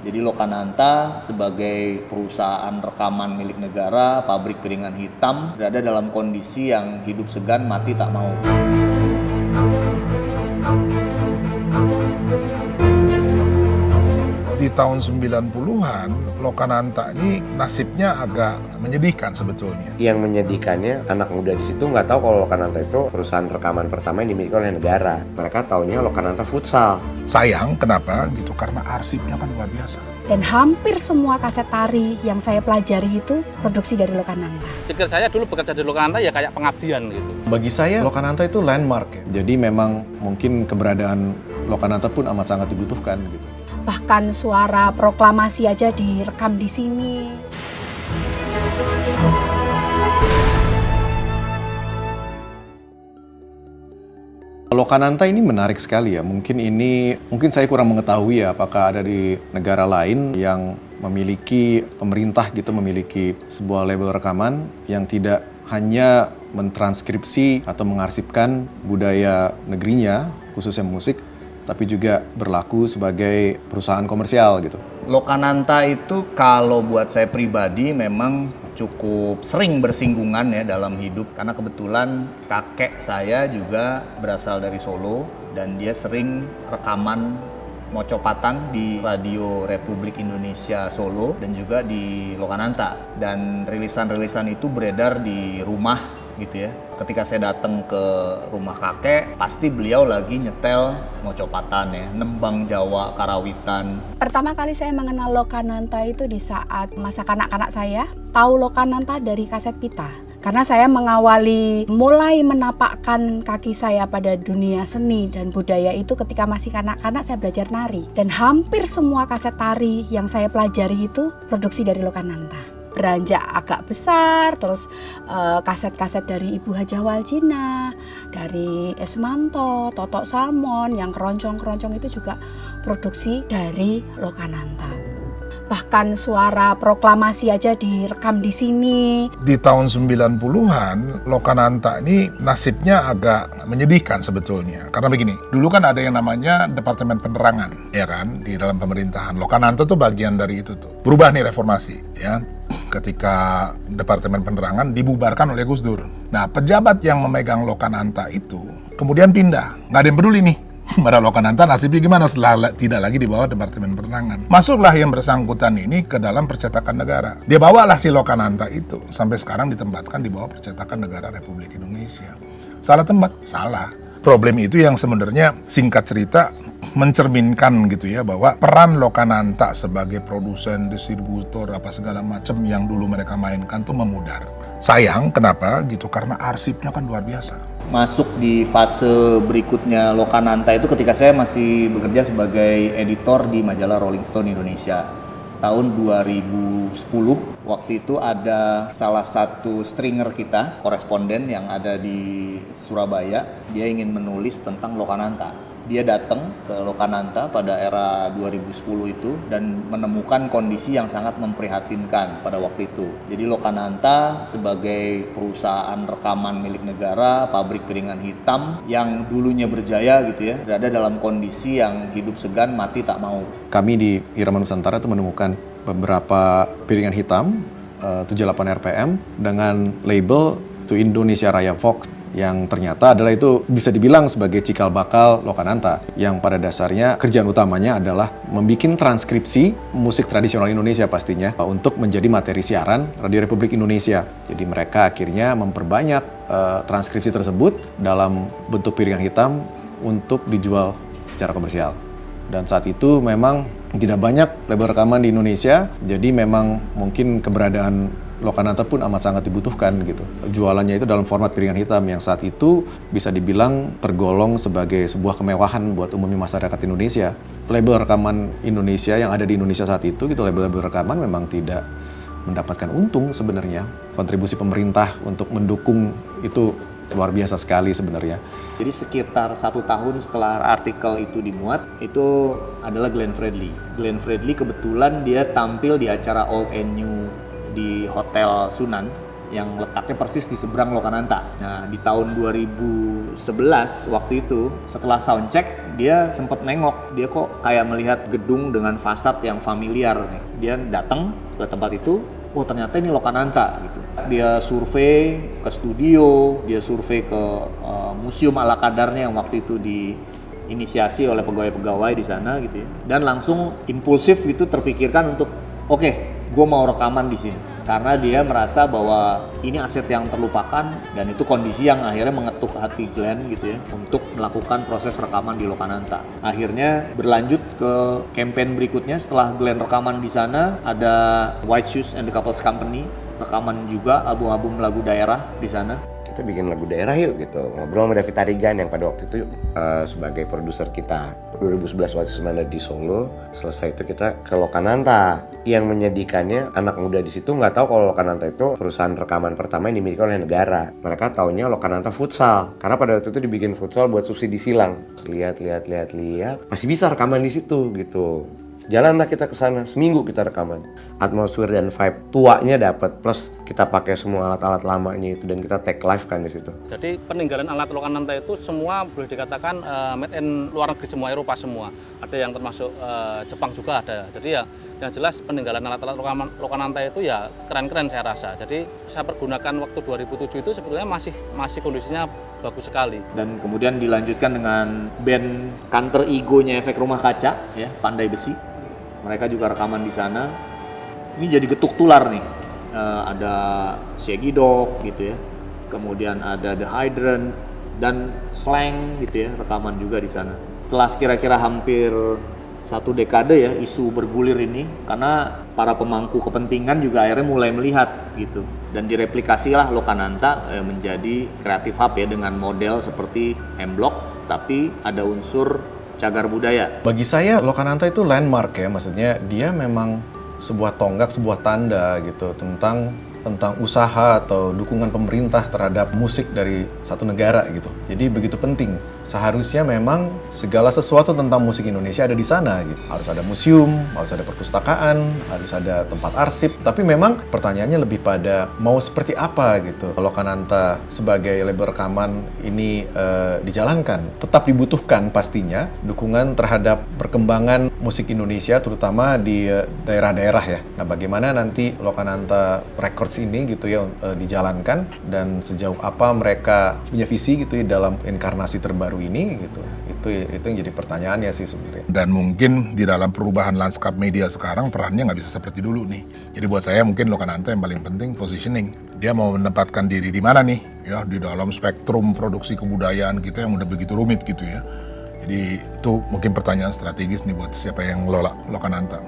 Jadi Lokananta sebagai perusahaan rekaman milik negara, pabrik piringan hitam, berada dalam kondisi yang hidup segan, mati tak mau. Di tahun 90-an, Lokananta ini nasibnya agak menyedihkan sebetulnya. Yang menyedihkannya, anak muda di situ nggak tahu kalau Lokananta itu perusahaan rekaman pertama yang dimiliki oleh negara. Mereka taunya Lokananta Futsal. Sayang, kenapa? Gitu, karena arsipnya kan luar biasa. Dan hampir semua kaset tari yang saya pelajari itu produksi dari Lokananta. Pikir saya dulu bekerja di Lokananta ya kayak pengabdian gitu. Bagi saya Lokananta itu landmark ya. Jadi memang mungkin keberadaan Lokananta pun amat sangat dibutuhkan gitu. Bahkan suara proklamasi aja direkam di sini. Lokananta ini menarik sekali ya. Mungkin saya kurang mengetahui ya apakah ada di negara lain yang memiliki pemerintah gitu memiliki sebuah label rekaman yang tidak hanya mentranskripsi atau mengarsipkan budaya negerinya khususnya musik, tapi juga berlaku sebagai perusahaan komersial gitu. Lokananta itu kalau buat saya pribadi memang cukup sering bersinggungan ya dalam hidup, karena kebetulan kakek saya juga berasal dari Solo dan dia sering rekaman mocopatan di Radio Republik Indonesia Solo dan juga di Lokananta, dan rilisan-rilisan itu beredar di rumah gitu ya. Ketika saya datang ke rumah kakek, pasti beliau lagi nyetel mocopatan ya, nembang Jawa, karawitan. Pertama kali saya mengenal Lokananta itu di saat masa kanak-kanak saya. Tahu Lokananta dari kaset pita. Karena saya mulai menapakkan kaki saya pada dunia seni dan budaya itu ketika masih kanak-kanak saya belajar nari. Dan hampir semua kaset tari yang saya pelajari itu produksi dari Lokananta. Beranjak agak besar, terus kaset-kaset dari Ibu Hajah Waljina, dari Esmanto, Totok Salmon, yang keroncong-keroncong itu juga produksi dari Lokananta. Bahkan suara proklamasi aja direkam di sini. Di tahun 90-an, Lokananta ini nasibnya agak menyedihkan sebetulnya. Karena begini, dulu kan ada yang namanya Departemen Penerangan, ya kan, di dalam pemerintahan. Lokananta tuh bagian dari itu tuh. Berubah nih reformasi, ya. Ketika Departemen Penerangan dibubarkan oleh Gus Dur. Nah, pejabat yang memegang Lokananta itu kemudian pindah. Nggak ada yang peduli nih. Pada Lokananta nasibnya gimana setelah tidak lagi di bawah Departemen Penerangan. Masuklah yang bersangkutan ini ke dalam percetakan negara. Dia bawalah si Lokananta itu. Sampai sekarang ditempatkan di bawah percetakan negara Republik Indonesia. Salah tempat? Salah. Problem itu yang sebenarnya singkat cerita mencerminkan gitu ya, bahwa peran Lokananta sebagai produsen, distributor, apa segala macam yang dulu mereka mainkan tuh memudar. Sayang, kenapa gitu? Karena arsipnya kan luar biasa. Masuk di fase berikutnya Lokananta itu ketika saya masih bekerja sebagai editor di majalah Rolling Stone Indonesia. Tahun 2010, waktu itu ada salah satu stringer kita, koresponden yang ada di Surabaya, dia ingin menulis tentang Lokananta. Dia datang ke Lokananta pada era 2010 itu dan menemukan kondisi yang sangat memprihatinkan pada waktu itu. Jadi Lokananta sebagai perusahaan rekaman milik negara, pabrik piringan hitam yang dulunya berjaya gitu ya, berada dalam kondisi yang hidup segan, mati tak mau. Kami di Irama Nusantara itu menemukan beberapa piringan hitam 78 RPM dengan label To Indonesia Raya Fox, yang ternyata adalah itu bisa dibilang sebagai cikal bakal Lokananta, yang pada dasarnya kerjaan utamanya adalah membuat transkripsi musik tradisional Indonesia pastinya untuk menjadi materi siaran Radio Republik Indonesia. Jadi mereka akhirnya memperbanyak transkripsi tersebut dalam bentuk piringan hitam untuk dijual secara komersial. Dan saat itu memang tidak banyak label rekaman di Indonesia, jadi memang mungkin keberadaan Lokananta pun amat sangat dibutuhkan gitu. Jualannya itu dalam format piringan hitam yang saat itu bisa dibilang tergolong sebagai sebuah kemewahan buat umumnya masyarakat Indonesia. Label rekaman Indonesia yang ada di Indonesia saat itu gitu, label-label rekaman memang tidak mendapatkan untung sebenarnya. Kontribusi pemerintah untuk mendukung itu luar biasa sekali sebenarnya. Jadi sekitar 1 tahun setelah artikel itu dimuat, itu adalah Glenn Fredly. Glenn Fredly kebetulan dia tampil di acara Old and New di Hotel Sunan yang letaknya persis di seberang Lokananta. Nah, di tahun 2011 waktu itu setelah soundcheck dia sempat nengok, dia kok kayak melihat gedung dengan fasad yang familiar nih. Dia datang ke tempat itu, oh ternyata ini Lokananta gitu. Dia survei ke studio, dia survei ke museum ala kadarnya yang waktu itu diinisiasi oleh pegawai-pegawai di sana gitu ya. Dan langsung impulsif gitu terpikirkan untuk oke, gue mau rekaman di sini. Karena dia merasa bahwa ini aset yang terlupakan dan itu kondisi yang akhirnya mengetuk hati Glenn gitu ya untuk melakukan proses rekaman di Lokananta. Akhirnya berlanjut ke campaign berikutnya setelah Glenn rekaman di sana ada White Shoes and the Couples Company rekaman juga album-album lagu daerah di sana. Kita bikin lagu daerah yuk gitu. Ngobrol sama David Tarigan yang pada waktu itu sebagai produser kita 2011 waktu sebenarnya di Solo. Selesai itu kita ke Lokananta. Yang menyedihkannya anak muda di situ nggak tahu kalau Lokananta itu perusahaan rekaman pertama yang dimiliki oleh negara. Mereka taunya Lokananta Futsal. Karena pada waktu itu dibikin futsal buat subsidi silang. Lihat, masih bisa rekaman di situ gitu. Jalanlah kita ke sana, seminggu kita rekaman. Atmosfer dan vibe tuanya dapat, plus kita pakai semua alat-alat lamanya itu dan kita take live kan di situ. Jadi peninggalan alat Lokananta itu semua boleh dikatakan made in luar negeri semua, Eropa semua. Ada yang termasuk Jepang juga ada. Jadi ya yang jelas peninggalan alat-alat Lokananta itu ya keren-keren saya rasa. Jadi saya pergunakan waktu 2007 itu sebetulnya masih kondisinya bagus sekali. Dan kemudian dilanjutkan dengan band counter ego-nya Efek Rumah Kaca ya, Pandai Besi. Mereka juga rekaman di sana. Ini jadi getuk tular nih. Ada Shaggy Dog gitu ya. Kemudian ada The Hydrant dan Slang gitu ya, rekaman juga di sana. Setelah kira-kira hampir 1 dekade ya isu bergulir ini, karena para pemangku kepentingan juga akhirnya mulai melihat gitu. Dan direplikasilah Lokananta menjadi creative hub ya dengan model seperti M-Block tapi ada unsur cagar budaya. Bagi saya Lokananta itu landmark ya, maksudnya dia memang sebuah tonggak, sebuah tanda gitu tentang usaha atau dukungan pemerintah terhadap musik dari satu negara gitu. Jadi begitu penting. Seharusnya memang segala sesuatu tentang musik Indonesia ada di sana gitu. Harus ada museum, harus ada perpustakaan, harus ada tempat arsip. Tapi memang pertanyaannya lebih pada mau seperti apa gitu. Lokananta sebagai label rekaman ini dijalankan. Tetap dibutuhkan pastinya dukungan terhadap perkembangan musik Indonesia terutama di daerah-daerah ya. Nah, bagaimana nanti Lokananta Records ini gitu ya dijalankan dan sejauh apa mereka punya visi gitu ya dalam inkarnasi terbaru ini gitu. Itu yang jadi pertanyaannya sih sebenarnya. Dan mungkin di dalam perubahan lanskap media sekarang perannya nggak bisa seperti dulu nih. Jadi buat saya mungkin Lokananta yang paling penting positioning. Dia mau menempatkan diri di mana nih? Ya di dalam spektrum produksi kebudayaan kita yang udah begitu rumit gitu ya. Jadi itu mungkin pertanyaan strategis nih buat siapa yang ngelola Lokananta.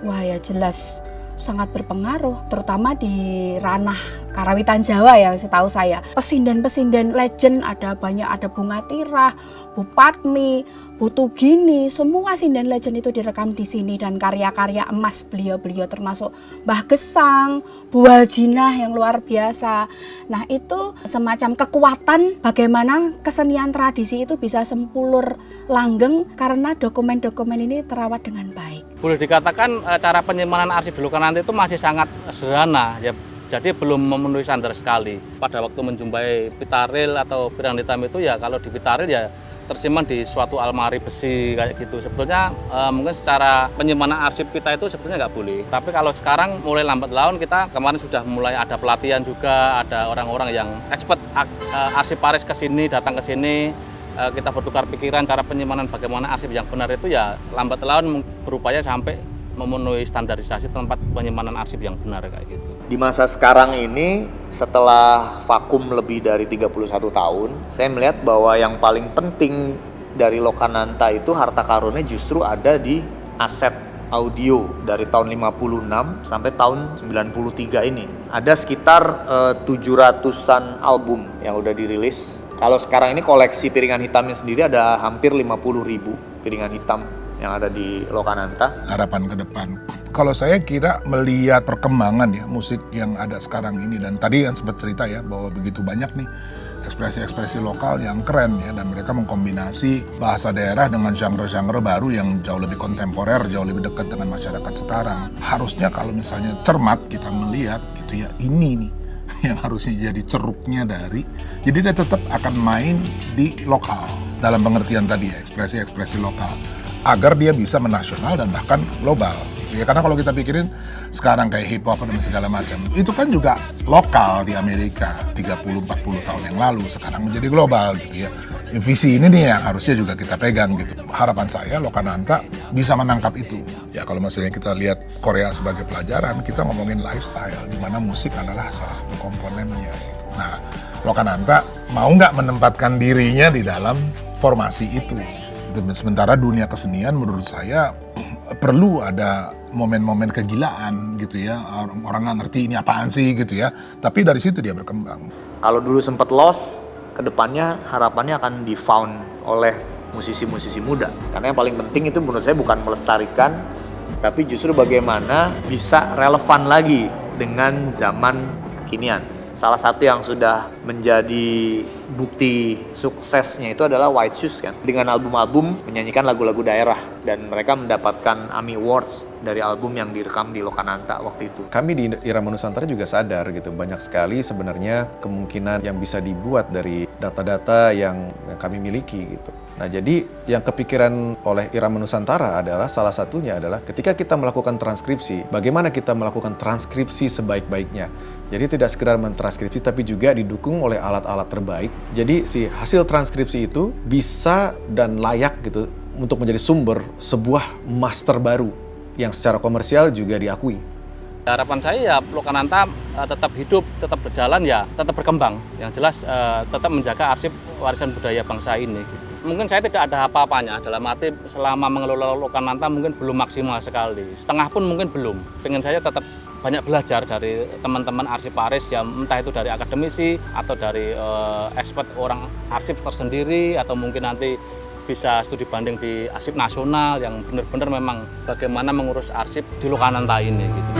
Wah ya jelas sangat berpengaruh, terutama di ranah karawitan Jawa ya setahu saya. Pesinden-pesinden legend ada banyak, ada Bunga Tirah, Bu Patmi, Bu Tugini, semua sinden legend itu direkam di sini dan karya-karya emas beliau-beliau termasuk Mbah Gesang, Bu Waljinah yang luar biasa. Nah itu semacam kekuatan bagaimana kesenian tradisi itu bisa sempulur langgeng karena dokumen-dokumen ini terawat dengan baik. boleh dikatakan cara penyimpanan arsip di Lokananta itu masih sangat sederhana ya. Jadi belum memenuhi standar sekali. Pada waktu menjumpai pitaril atau pirang hitam itu ya kalau di pitaril ya tersimpan di suatu almari besi kayak gitu. Sebetulnya mungkin secara penyimpanan arsip kita itu sebetulnya nggak boleh. Tapi kalau sekarang mulai lambat laun kita kemarin sudah mulai ada pelatihan juga, ada orang-orang yang expert arsiparis ke sini, datang ke sini. Kita bertukar pikiran cara penyimpanan bagaimana arsip yang benar itu ya lambat laun berupaya sampai memenuhi standarisasi tempat penyimpanan arsip yang benar kayak gitu. Di masa sekarang ini setelah vakum lebih dari 31 tahun, saya melihat bahwa yang paling penting dari Lokananta itu harta karunnya justru ada di aset audio dari tahun 56 sampai tahun 93 ini. Ada sekitar 700-an album yang udah dirilis. Kalau sekarang ini koleksi piringan hitamnya sendiri ada hampir 50.000 piringan hitam yang ada di Lokananta. Harapan ke depan. Kalau saya kira melihat perkembangan ya musik yang ada sekarang ini, dan tadi kan sempat cerita ya bahwa begitu banyak nih ekspresi-ekspresi lokal yang keren ya, dan mereka mengkombinasi bahasa daerah dengan genre-genre baru yang jauh lebih kontemporer, jauh lebih dekat dengan masyarakat sekarang. Harusnya kalau misalnya cermat kita melihat gitu ya, ini nih yang harusnya jadi ceruknya dari, jadi dia tetap akan main di lokal dalam pengertian tadi ya, ekspresi-ekspresi lokal agar dia bisa menasional dan bahkan global gitu ya. Karena kalau kita pikirin sekarang kayak hip hop dan segala macam itu kan juga lokal di Amerika 30-40 tahun yang lalu, sekarang menjadi global gitu ya. Visi ini nih yang harusnya juga kita pegang gitu. Harapan saya Lokananta bisa menangkap itu. Ya kalau misalnya kita lihat Korea sebagai pelajaran, kita ngomongin lifestyle di mana musik adalah salah satu komponennya gitu. Nah, Lokananta mau nggak menempatkan dirinya di dalam formasi itu. Sementara dunia kesenian menurut saya perlu ada momen-momen kegilaan gitu ya. Orang nggak ngerti ini apaan sih gitu ya. Tapi dari situ dia berkembang. Kalau dulu sempat lost, kedepannya harapannya akan di-found oleh musisi-musisi muda. Karena yang paling penting itu menurut saya bukan melestarikan, tapi justru bagaimana bisa relevan lagi dengan zaman kekinian. Salah satu yang sudah menjadi bukti suksesnya itu adalah White Shoes kan. Dengan album-album menyanyikan lagu-lagu daerah dan mereka mendapatkan AMI Awards dari album yang direkam di Lokananta waktu itu. Kami di Irama Nusantara juga sadar gitu, banyak sekali sebenarnya kemungkinan yang bisa dibuat dari data-data yang kami miliki gitu. Nah, jadi yang kepikiran oleh Irama Nusantara adalah salah satunya adalah ketika kita melakukan transkripsi, bagaimana kita melakukan transkripsi sebaik-baiknya. Jadi tidak sekedar mentranskripsi tapi juga didukung oleh alat-alat terbaik. Jadi si hasil transkripsi itu bisa dan layak gitu untuk menjadi sumber sebuah master baru yang secara komersial juga diakui. Harapan saya ya Lokananta tetap hidup, tetap berjalan ya, tetap berkembang. Yang jelas tetap menjaga arsip warisan budaya bangsa ini. Mungkin saya tidak ada apa-apanya, dalam arti selama mengelola Lokananta mungkin belum maksimal sekali. Setengah pun mungkin belum. Pengen saya tetap banyak belajar dari teman-teman arsiparis yang entah itu dari akademisi atau dari expert orang arsip tersendiri atau mungkin nanti bisa studi banding di arsip nasional yang benar-benar memang bagaimana mengurus arsip di Lokananta ini gitu.